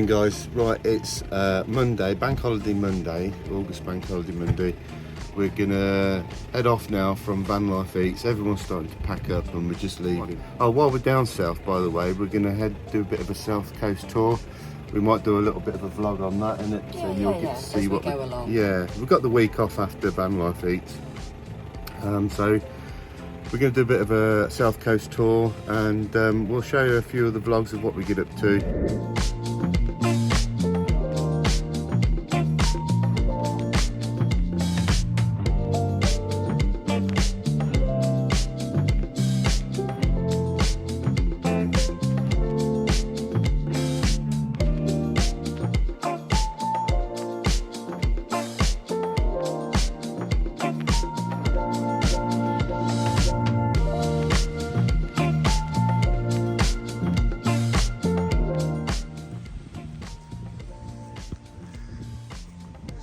morning, guys. Right, it's Monday, Bank Holiday Monday, August Bank Holiday Monday. We're gonna head off now from Van Life Eats. Everyone's starting to pack up and we're just leaving. Oh, while we're down south, by the way, we're gonna do a bit of a south coast tour. We might do a little bit of a vlog on that, innit? Yeah, So you'll get to see what go along. Yeah, we've got the week off after Van Life Eats. So we're going to do a bit of a South Coast tour, and we'll show you a few of the vlogs of what we get up to.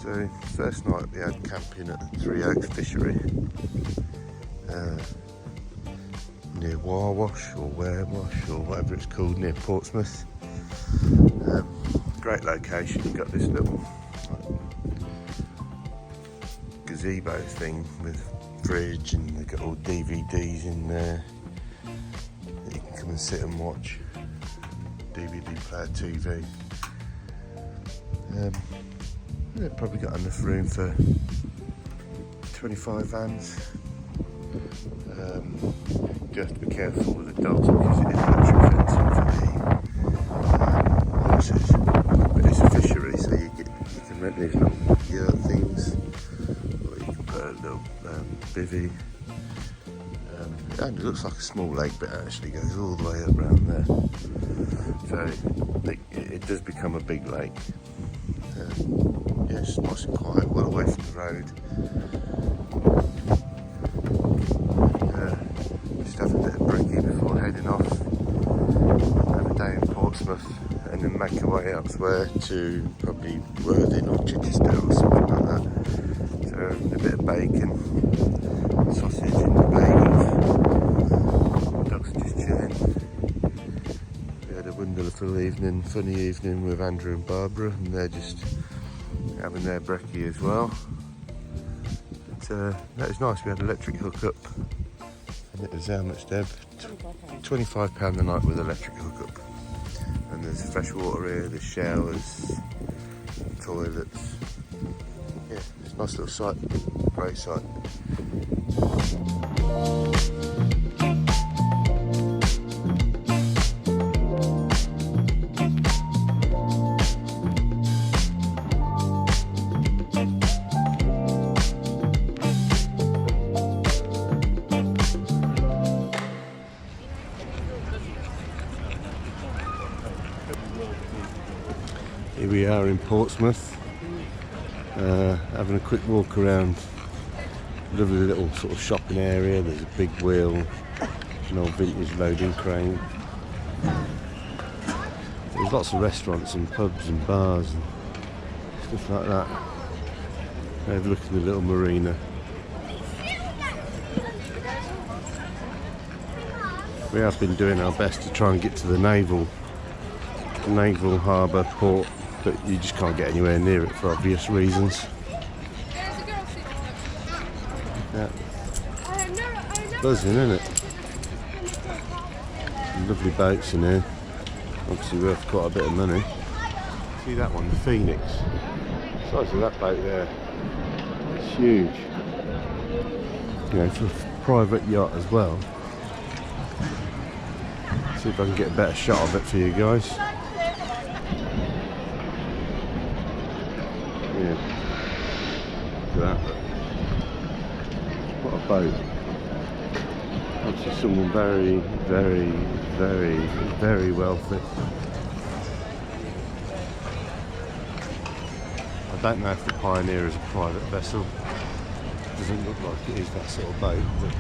So first night we had camping at the Three Oaks Fishery near Warwash or Warewash or whatever it's called, near Portsmouth. Great location. You've got this little gazebo thing with fridge, and they've got all DVDs in there that you can come and sit and watch. DVD player, TV. They've probably got enough room for 25 vans. You have to be careful with the dogs because it is electric fencing for the horses. But it's a fishery, so you can rent these little yurt things, or you can put a little bivvy. It only looks like a small lake, but it actually goes all the way up around there. So it does become a big lake. Yeah, it's nice and quiet, well away from the road. Just have a bit of brekkie before heading off. Have a day in Portsmouth and then make our way elsewhere to probably Worthing or Chichester or something like that. So a bit of bacon, sausage in the bagels. The dogs are just chilling. We had a wonderful evening, funny evening with Andrew and Barbara, and they're just having their brekkie as well. But, that was nice. We had electric hookup, and it was how much, Deb? £25 a night with electric hookup. And there's fresh water here, there's showers, toilets. Yeah, it's a nice little site, great site. Here we are in Portsmouth, having a quick walk around. Lovely little sort of shopping area. There's a big wheel, an old vintage loading crane. There's lots of restaurants and pubs and bars and stuff like that. Overlooking the little marina. We have been doing our best to try and get to the naval harbour port, but you just can't get anywhere near it for obvious reasons. Yeah. Buzzing, isn't it? Some lovely boats in here. Obviously worth quite a bit of money. See that one, the Phoenix. The size of that boat there. It's huge. You know, for a private yacht as well. See if I can get a better shot of it for you guys. Yeah. Look at that. What a boat. Obviously someone very, very, very, very wealthy. I don't know if the Pioneer is a private vessel. It doesn't look like it is that sort of boat, but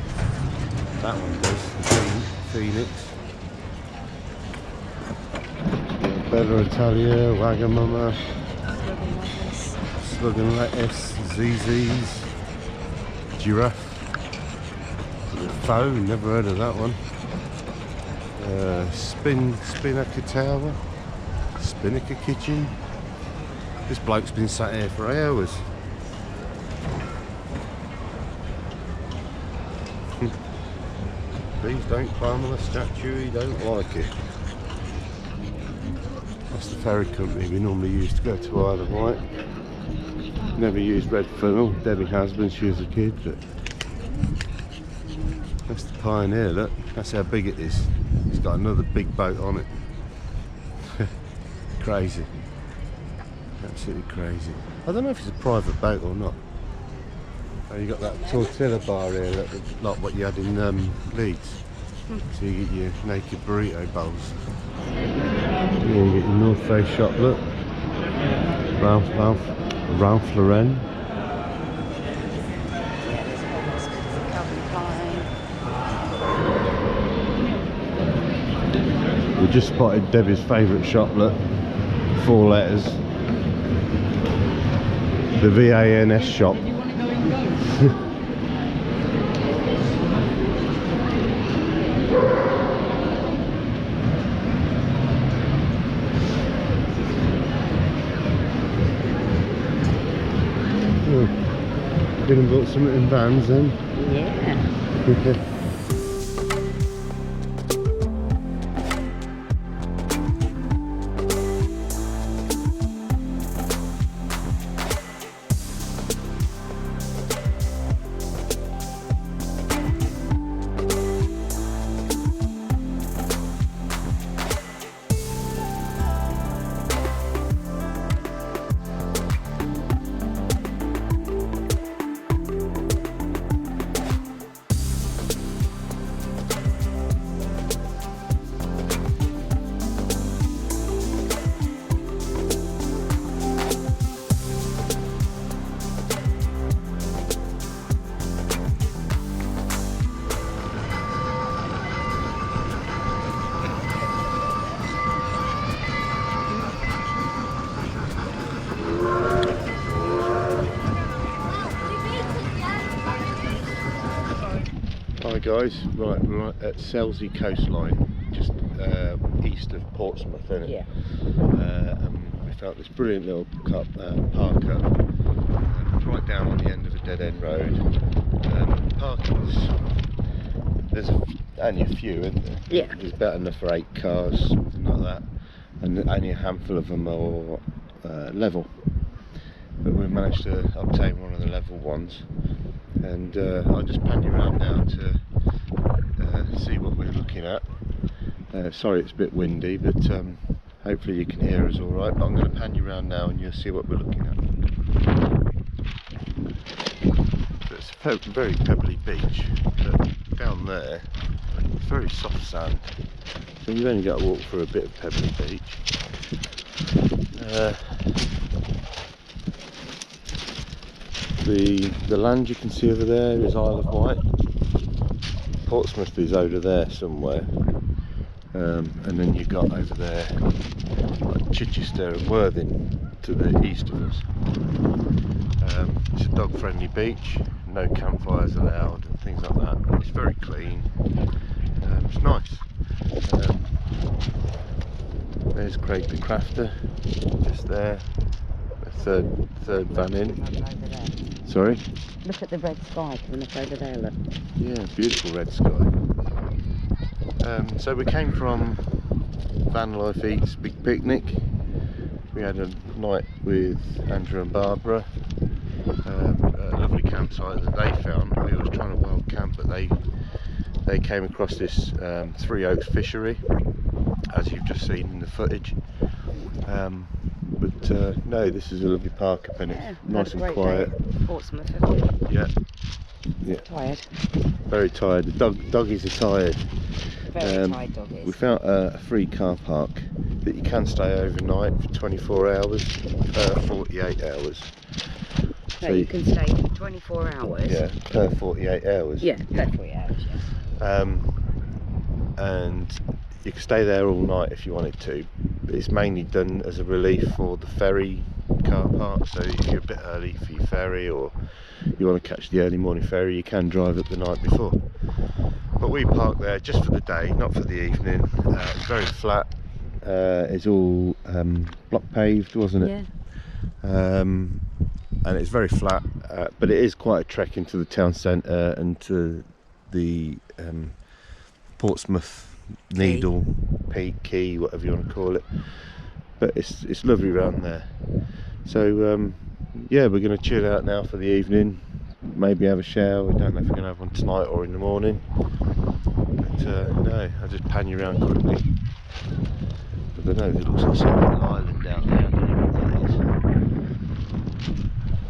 that one does. The Phoenix. Bella Italia, Wagamama, Slug and Lettuce, ZZ's, Giraffe, Foe, never heard of that one. Spinnaker, spinnaker kitchen. This bloke's been sat here for hours. Please don't climb on the statue, he don't like it. That's the ferry company we normally use to go to Isle of Wight. Never used red funnel. Debbie has when she was a kid, but that's the Pioneer, look. That's how big it is. It's got another big boat on it. Crazy. Absolutely crazy. I don't know if it's a private boat or not. Oh, you got that tortilla bar here, like what you had in Leeds. So you get your naked burrito bowls. Yeah, you get your North Face shop, look. Ralph Lauren. We just spotted Debbie's favourite shop, look. 4 letters. The VANS shop. Didn't bought something in Vans then? Yeah. Hi guys, right, we're at Selsey coastline, just east of Portsmouth, isn't it? Yeah. And we found this brilliant little parker, right down on the end of a dead end road. Parking's, there's only a few, isn't there? Yeah. There's about enough for 8 cars, something like that, and only a handful of them are level. But we've managed to obtain one of the level ones. And I'll just pan you around now to see what we're looking at. Sorry it's a bit windy, but hopefully you can hear us alright. But I'm going to pan you around now and you'll see what we're looking at. So it's a very pebbly beach, but down there it's very soft sand. So you've only got to walk through a bit of pebbly beach. The land you can see over there is Isle of Wight. Portsmouth is over there somewhere, and then you've got over there like Chichester and Worthing to the east of us. It's a dog friendly beach, no campfires allowed and things like that. It's very clean, it's nice. There's Craig the Crafter, just there, the third van in. Sorry? Look at the red sky coming up over there, look. Yeah, beautiful red sky. So we came from Van Life Eats Big Picnic. We had a night with Andrew and Barbara. A lovely campsite that they found. We were trying to wild camp, but they came across this 3 Oaks fishery, as you've just seen in the footage. But no, this is a lovely park up and it's nice and quiet. Portsmouth, yeah. Tired. Very tired. The doggies are tired. Very tired doggies. We found a free car park that you can stay overnight for 24 hours, 48 hours. No, so you can stay for 24 hours. Yeah, per 48 hours. Yeah, per 48 hours, yeah. And you can stay there all night if you wanted to. But it's mainly done as a relief for the ferry car park. So if you're a bit early for your ferry, or you want to catch the early morning ferry, you can drive up the night before. But we parked there just for the day, not for the evening. It's very flat, is all block paved, wasn't it? Yeah. And it's very flat, but it is quite a trek into the town centre and to the Portsmouth Needle, Peak, Quay, whatever you want to call it. But it's lovely around there. So yeah, we're going to chill out now for the evening. Maybe have a shower. We don't know if we're going to have one tonight or in the morning. But no, I'll just pan you around quickly. I don't know, it looks like some little island out there. I don't know what that is.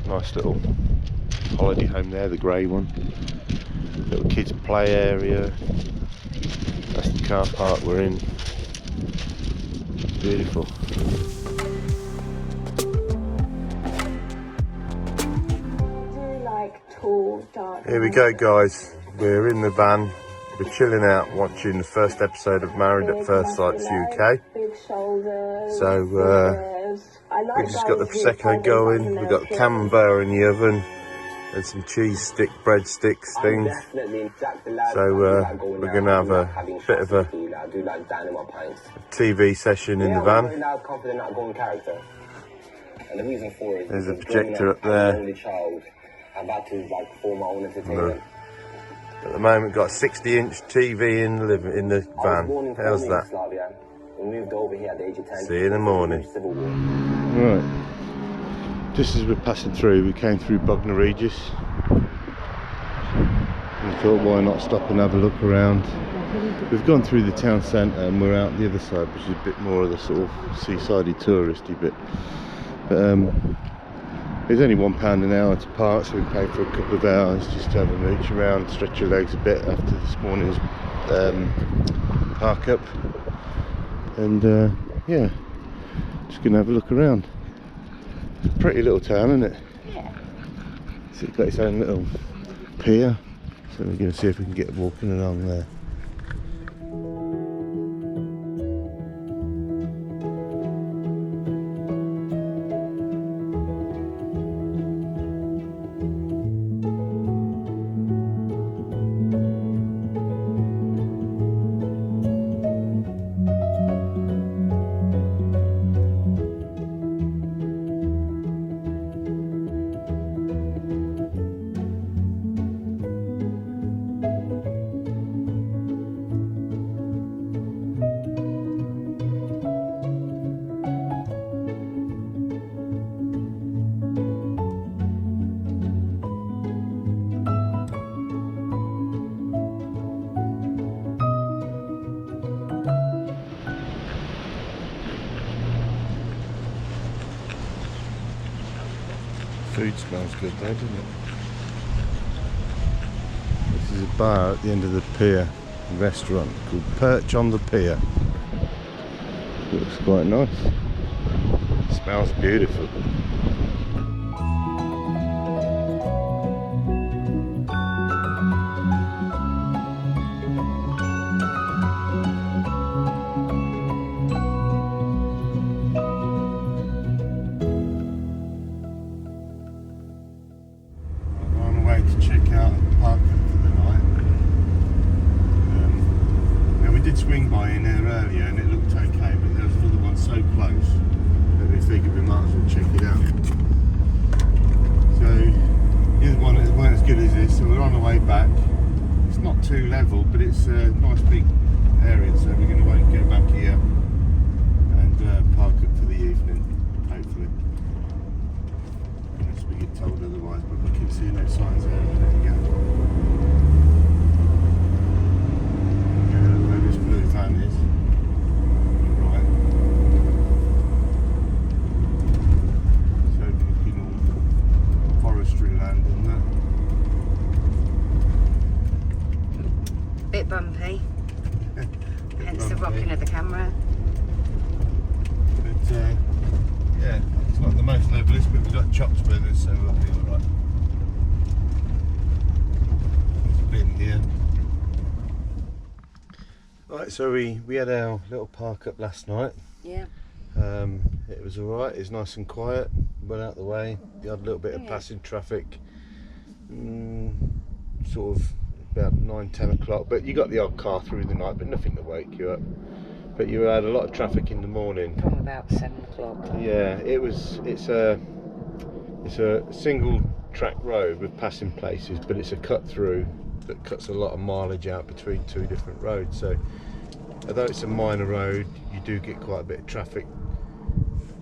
Nice little holiday home there, the grey one. Little kids play area. That's the car park we're in. Beautiful. Here we go, guys. We're in the van. We're chilling out, watching the first episode of Married at First Sight's UK. So we just got the prosecco going. We've got the camembert in the oven and some cheese stick, bread sticks things. So we're going to have a bit of a TV session in the van. There's a projector up there. At the moment, got a 60-inch TV in the van. How's that? See you in the morning. Right. Just as we're passing through, we came through Bognor Regis. And thought, why not stop and have a look around? We've gone through the town centre and we're out the other side, which is a bit more of the sort of seasidey touristy bit. But it's only £1 an hour to park, so we paid for a couple of hours just to have a mooch around, stretch your legs a bit after this morning's park up. And yeah, just gonna have a look around. It's a pretty little town, isn't it? Yeah. So it's got its own little pier, so we're gonna see if we can get walking along there. Food smells good there, doesn't it? This is a bar at the end of the pier, a restaurant called Perch on the Pier. Looks quite nice. Smells beautiful. To check out the park for the night. Now we did swing by in there earlier and it looked okay, but there was another one so close that we figured we might as well check it out. So the other one weren't as good as this, so we're on the way back. It's not too level, but it's a nice big area, so we're going to go back here and park up for the evening, hopefully. Unless we get told otherwise, but we keep seeing those signs there. There we go. Where this blue van is. Right. So looking all forestry land and that. Bit bumpy. Hence the rocking of the camera. But yeah, it's not the most levelest, but we've got chops with us, so we'll be alright. There's a bin here. Right, so we had our little park up last night. Yeah. It was alright, it's nice and quiet, well out the way. The odd little bit of passing traffic, sort of about 9-10 o'clock, but you got the odd car through the night, but nothing to wake you up. but you had a lot of traffic in the morning. From about 7 o'clock. Yeah, it's a single track road with passing places, but it's a cut through that cuts a lot of mileage out between two different roads. So although it's a minor road, you do get quite a bit of traffic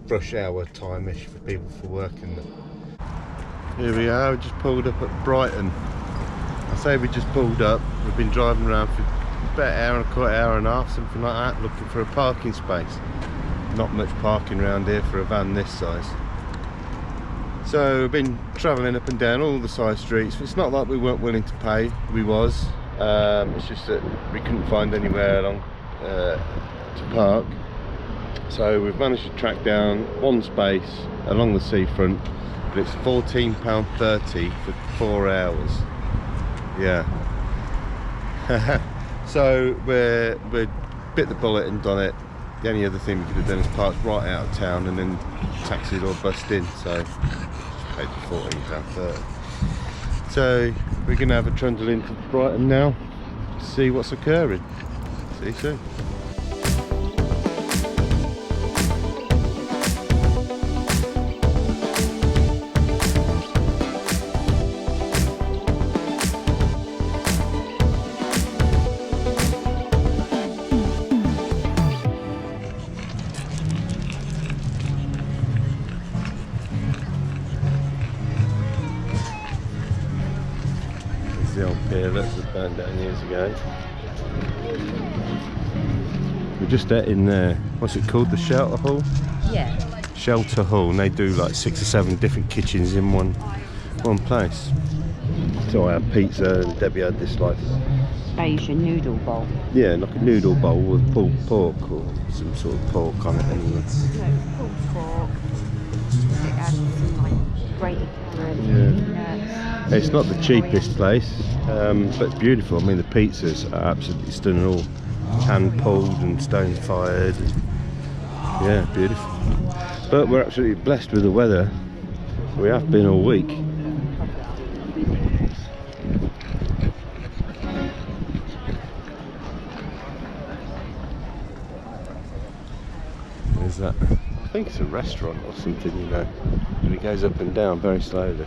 rush hour time-ish for people for work and that. Here we are, we just pulled up at Brighton. I say we just pulled up, we've been driving around for about an hour and a quarter, hour and a half, something like that, looking for a parking space. Not much parking around here for a van this size. So we've been travelling up and down all the side streets. It's not like we weren't willing to pay, we was. It's just that we couldn't find anywhere along to park. So we've managed to track down one space along the seafront, but it's £14.30 for 4 hours. Yeah. So we bit the bullet and done it. The only other thing we could have done is parked right out of town and then taxied or bussed in. So just paid the £14.30. So we're going to have a trundle into Brighton now to see what's occurring. See you soon. The old pier that was burned down years ago. We're just in there. What's it called? The Shelter Hall? Yeah. Shelter Hall, and they do like 6 or 7 different kitchens in one place. So I had pizza and Debbie had this like Asian noodle bowl. yeah, like a noodle bowl with pulled pork or some sort of pork on it anyway. No, it's pulled pork. It adds some like grated carrots. Yeah. It's not the cheapest place, but it's beautiful. I mean, the pizzas are absolutely stunning, all hand pulled and stone fired. And, yeah, beautiful. But we're absolutely blessed with the weather. We have been all week. There's that. I think it's a restaurant or something, you know. And it goes up and down very slowly.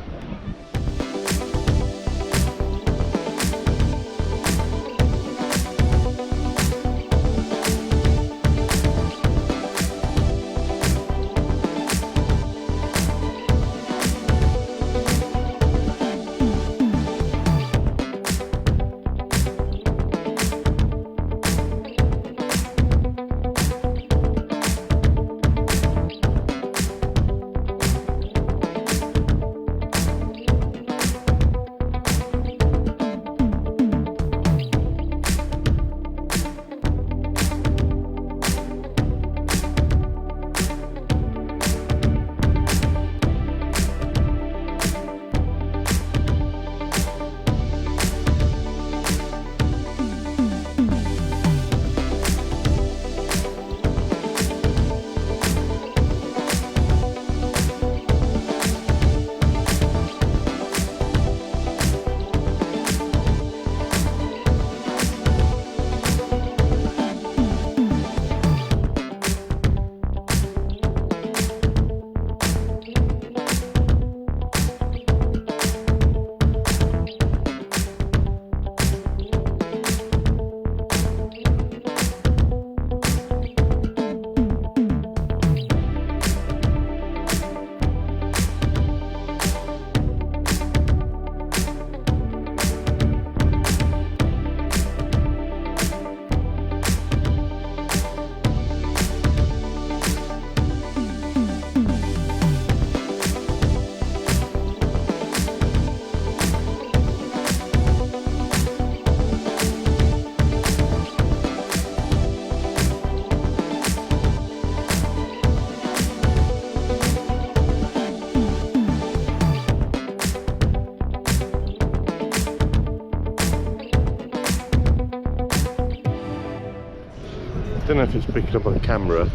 I don't know if it's picking up on camera.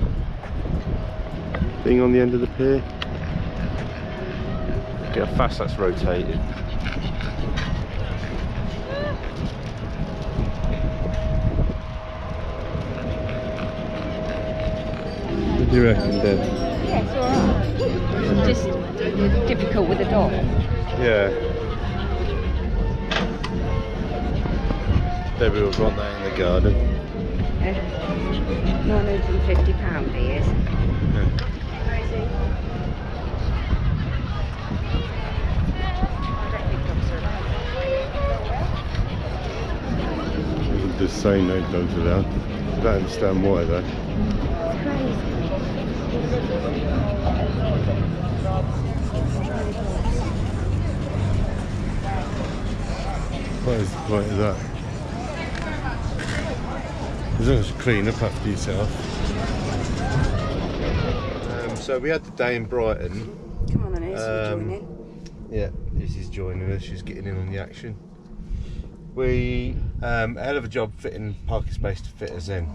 Thing on the end of the pier. Look how fast that's rotated. What do you reckon, Deb? Yeah, it's alright. It's just difficult with a dog. Yeah. Debbie will want that in the garden. £950 he is. Just say no dogs allowed. I don't understand why though. It's crazy. What is the point of that? As long as you clean up after yourself. So we had the day in Brighton. Come on, Anise, you're joining. Yeah, Izzy's joining us. She's getting in on the action. We a hell of a job fitting parking space to fit us in.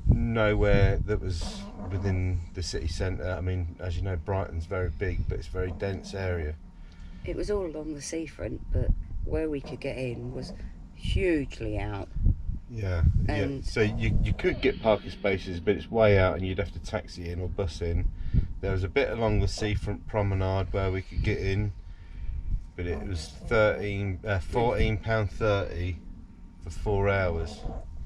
Nowhere that was within the city centre. I mean, as you know, Brighton's very big, but it's a very dense area. It was all along the seafront, but where we could get in was hugely out. Yeah. So you could get parking spaces, but it's way out, and you'd have to taxi in or bus in. There was a bit along the seafront promenade where we could get in, but it was £14.30 for 4 hours.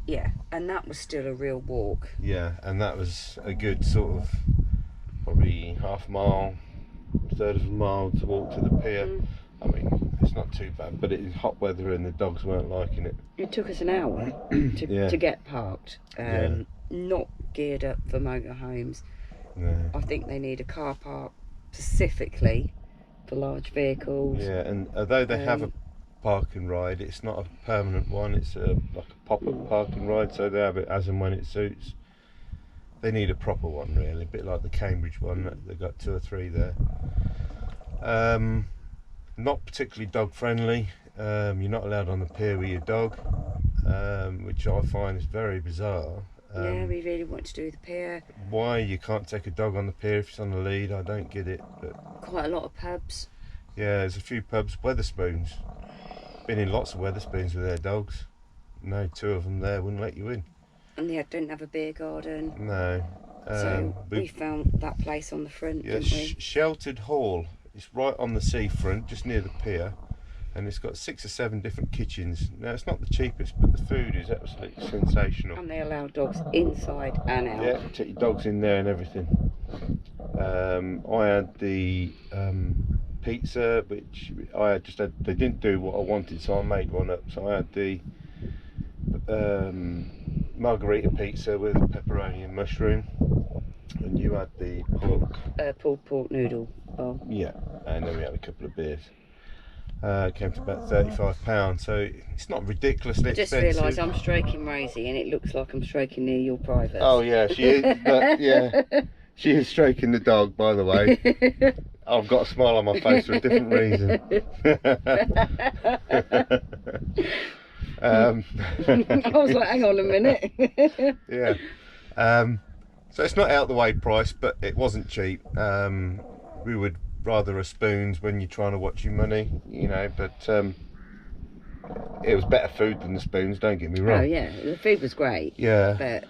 Yeah, and that was still a real walk. Yeah, and that was a good sort of probably half a mile, third of a mile to walk to the pier. I mean, it's not too bad, but it is hot weather and the dogs weren't liking it. It took us an hour to get parked. Not geared up for motorhomes. No. I think they need a car park specifically for large vehicles. Yeah, and although they have a park and ride, it's not a permanent one. It's like a pop-up park and ride, so they have it as and when it suits. They need a proper one, really, a bit like the Cambridge one. They've got 2 or 3 there. Not particularly dog friendly. You're not allowed on the pier with your dog, which I find is very bizarre. Yeah, we really want to do the pier. Why you can't take a dog on the pier if it's on the lead, I don't get it. But quite a lot of pubs. Yeah, there's a few pubs. Weatherspoons. Been in lots of Weatherspoons with their dogs. No, 2 of them there wouldn't let you in. And they didn't have a beer garden. No. So we found that place on the front, didn't we? Sheltered Hall. It's right on the seafront, just near the pier, and it's got 6 or 7 different kitchens. Now, it's not the cheapest, but the food is absolutely sensational. And they allow dogs inside and out. Yeah, take your dogs in there and everything. I had the pizza, which they didn't do what I wanted, so I made one up. So I had the margarita pizza with pepperoni and mushroom, and you had the pulled pork noodle bowl. Yeah, and then we had a couple of beers. It came to about £35, so it's not ridiculously expensive. I just realised I'm stroking Rosie, and it looks like I'm stroking near your private. Oh yeah, she is. Yeah, she is stroking the dog, by the way. I've got a smile on my face for a different reason. I was like, hang on a minute. Yeah. So it's not out the way price, but it wasn't cheap. We would rather a spoons when you're trying to watch your money, you know, but it was better food than the spoons, don't get me wrong. Oh yeah, the food was great. Yeah. But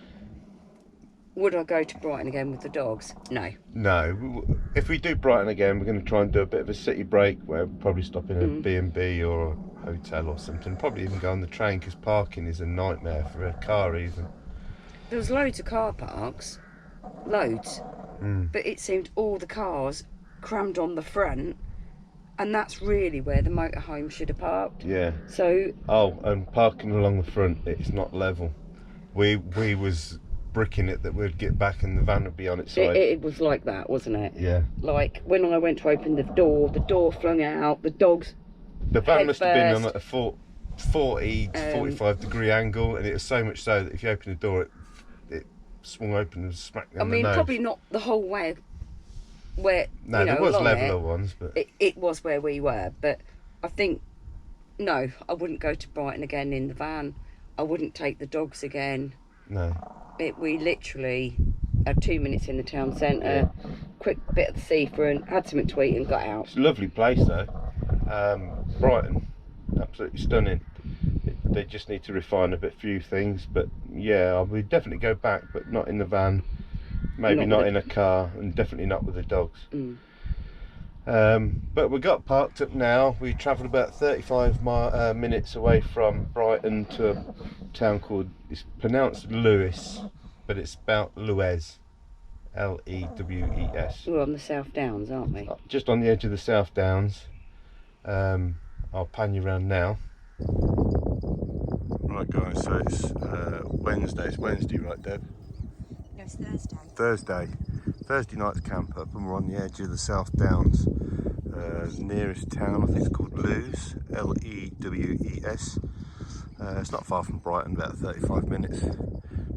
would I go to Brighton again with the dogs? No. No. If we do Brighton again, we're going to try and do a bit of a city break where we'll probably stop in a B&B or a hotel or something. Probably even go on the train, because parking is a nightmare for a car even. There was loads of car parks, loads, but it seemed all the cars crammed on the front, and that's really where the motorhome should have parked. Yeah. So. Oh, and parking along the front, it's not level. We was bricking it that we'd get back and the van would be on its side. It was like that, wasn't it? Yeah. Like when I went to open the door flung out, the dogs. The van must have been on first. at a 40 to 45 degree angle, and it was so much so that if you open the door, it swung open and smacked them. I mean, probably not the whole way. Where no, there was leveler ones, but it was where we were. But I think no, I wouldn't go to Brighton again in the van. I wouldn't take the dogs again. No. We literally had 2 minutes in the town centre, quick bit of the seafront, had something to eat and got out. It's a lovely place though. Brighton, absolutely stunning. they just need to refine a few things. But yeah, I would definitely go back, but not in the van, maybe not in a car, and definitely not with the dogs. But we got parked up now. We travelled about 35 minutes away from Brighton to a town called, it's pronounced Lewes, but it's spelled Lewes, Lewes. We're on the South Downs, aren't we? Just on the edge of the South Downs. I'll pan you around now. Right guys, so it's Wednesday. It's Wednesday, right Deb? No, it's Thursday. Thursday night's camp up, and we're on the edge of the South Downs. Nearest town, I think it's called Lewes, Lewes. It's not far from Brighton, about 35 minutes.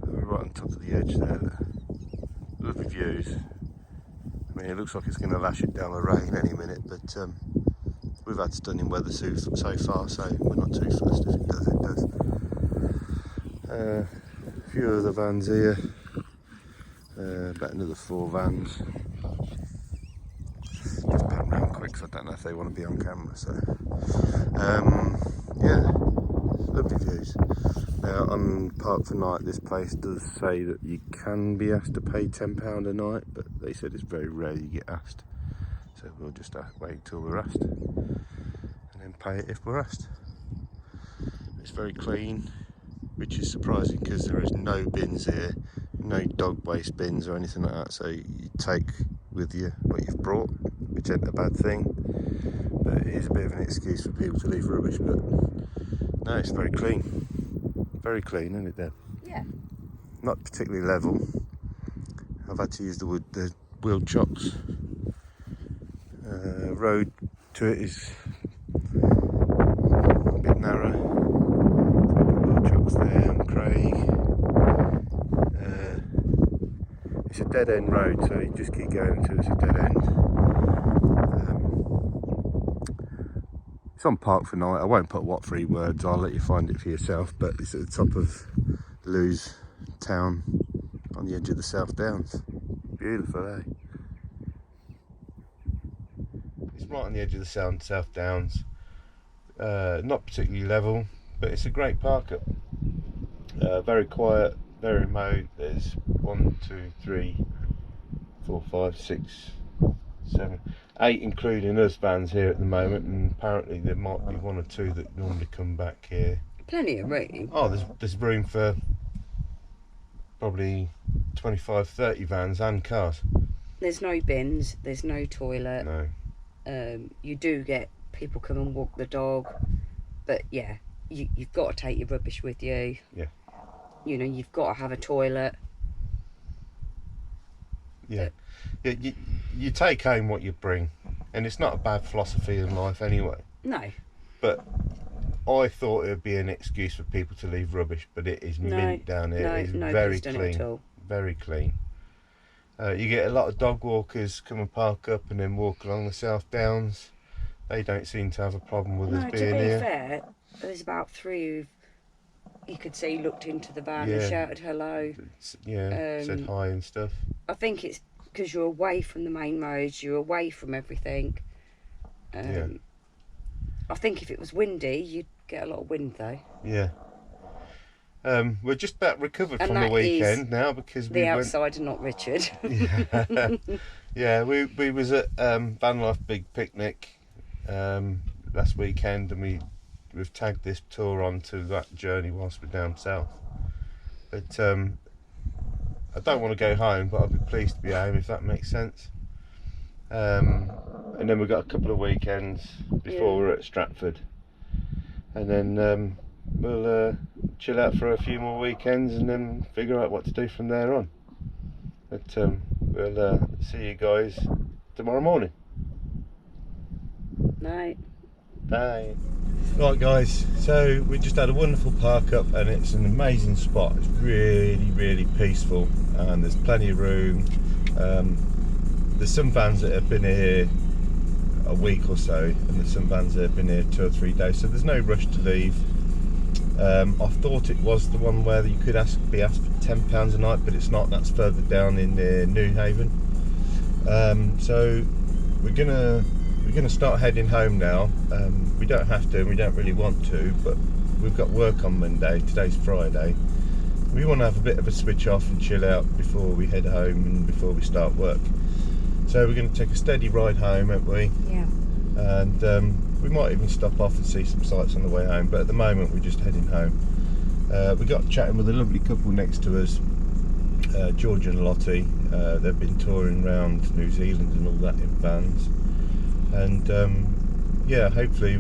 We're right on top of the edge there. Lovely views. I mean, it looks like it's going to lash it down with rain any minute, but we've had stunning weather so far, so we're not too fussed. If it does, it does. A few other vans here. About another 4 vans. Just pan round quick because I don't know if they want to be on camera. So, yeah, lovely views. Now, on Park for Night, this place does say that you can be asked to pay £10 a night, but they said it's very rare you get asked. So we'll just wait till we're asked, and then pay it if we're asked. It's very clean, which is surprising because there is no bins here. No dog waste bins or anything like that, so you take with you what you've brought, which ain't a bad thing, but it is a bit of an excuse for people to leave rubbish. But no, it's very clean, isn't it, Deb? Yeah. Not particularly level. I've had to use the wheel chocks. Road to it is a bit narrow. Wheel chocks there on Craig. It's a dead end road, so you just keep going until it's a dead end. It's on Park for Night. I won't put what 3 words, I'll let you find it for yourself, but it's at the top of Lewes town on the edge of the South Downs. Beautiful, eh? It's right on the edge of the South Downs. Not particularly level, but it's a great park up. Very quiet, very remote. There's 1, 2, 3, 4, 5, 6, 7, 8 including us vans here at the moment, and apparently there might be 1 or 2 that normally come back here. Plenty of room. Oh, there's room for probably 25, 30 vans and cars. There's no bins, there's no toilet. No. You do get people come and walk the dog, but yeah, you've got to take your rubbish with you. Yeah. You know, you've got to have a toilet. Yeah. You take home what you bring, and it's not a bad philosophy in life anyway. No. But I thought it would be an excuse for people to leave rubbish, but it is mint down here. It is very clean. Very clean. You get a lot of dog walkers come and park up and then walk along the South Downs. They don't seem to have a problem with us being here. To be fair, there's about 3 who you could see looked into the van and shouted hello. Yeah, said hi and stuff. I think it's because you're away from the main roads, you're away from everything. I think if it was windy, you'd get a lot of wind though. Yeah. We're just about recovered from the weekend now because we went... outside and not Richard. Yeah, we was at Van Life Big Picnic last weekend, and we've tagged this tour onto that journey whilst we're down south. But I don't want to go home, but I'll be pleased to be home, if that makes sense. And then we've got a couple of weekends before we're at Stratford, and then we'll chill out for a few more weekends and then figure out what to do from there on. But we'll see you guys tomorrow morning. Night. Bye. Right guys, so we just had a wonderful park up, and it's an amazing spot. It's really, really peaceful, and there's plenty of room. There's some vans that have been here a week or so, and there's some vans that have been here 2 or 3 days, so there's no rush to leave. I thought it was the one where you could be asked for £10 a night, but it's not. That's further down in Newhaven. So we're gonna start heading home now. We don't have to, and we don't really want to, but we've got work on Monday. Today's Friday. We want to have a bit of a switch off and chill out before we head home and before we start work. So we're going to take a steady ride home, aren't we? Yeah. And we might even stop off and see some sights on the way home, but at the moment we're just heading home. We got chatting with a lovely couple next to us, George and Lottie. They've been touring around New Zealand and all that in vans, and yeah, hopefully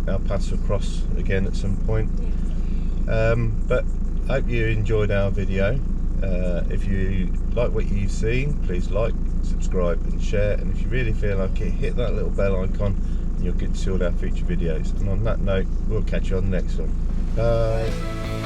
our paths will cross again at some point. Yeah. But I hope you enjoyed our video. If you like what you've seen, please like, subscribe and share, and if you really feel like it, hit that little bell icon and you'll get to see all our future videos. And on that note, we'll catch you on the next one. Bye.